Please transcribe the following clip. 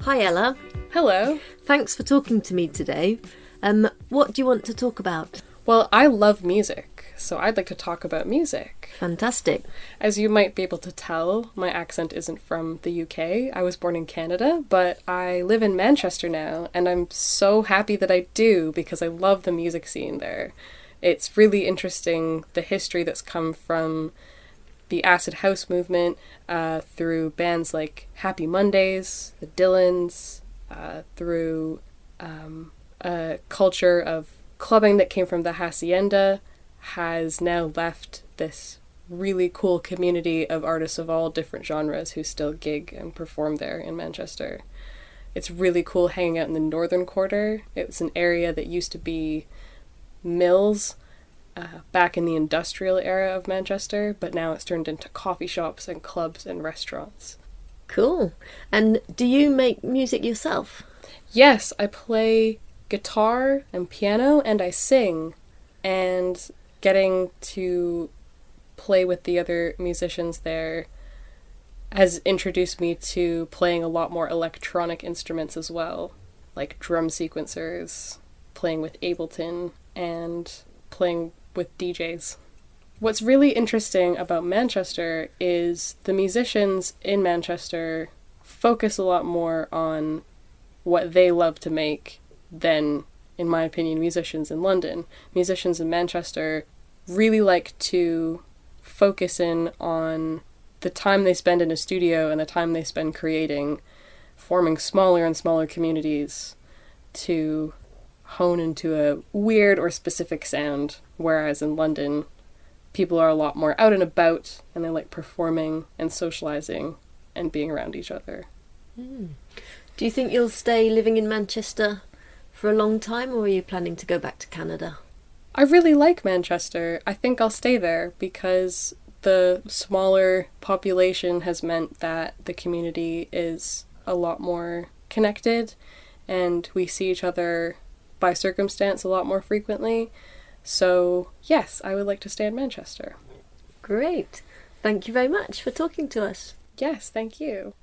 Hi Ella, Hello. thanks for talking to me today. What do you want to talk about? Well, I love music, so I'd like to talk about music. Fantastic. As you might be able to tell, my accent isn't from the UK. I was born in Canada, but I live in Manchester now, and I'm so happy that I do because I love the music scene there. It's really interesting the history that's come from the acid house movement through bands like Happy Mondays, the Dylans, through a culture of clubbing that came from the Hacienda has now left this really cool community of artists of all different genres who still gig and perform there in Manchester. It's really cool hanging out in the Northern Quarter. It's an area that used to be mills back in the industrial era of Manchester, but now it's turned into coffee shops and clubs and restaurants. Cool. And do you make music yourself? Yes, I play guitar and piano and I sing, and getting to play with the other musicians there has introduced me to playing a lot more electronic instruments as well, like drum sequencers, playing with Ableton, and playing with DJs. What's really interesting about Manchester is the musicians in Manchester focus a lot more on what they love to make than, in my opinion, musicians in London. Musicians in Manchester really like to focus in on the time they spend in a studio and the time they spend creating, forming smaller and smaller communities to hone into a weird or specific sound, whereas in London, people are a lot more out and about and they like performing and socializing and being around each other. Do you think you'll stay living in Manchester for a long time, or are you planning to go back to Canada? I really like Manchester. I think I'll stay there because the smaller population has meant that the community is a lot more connected and we see each other by circumstance a lot more frequently. So, yes, I would like to stay in Manchester. Great. Thank you very much for talking to us. Yes, thank you.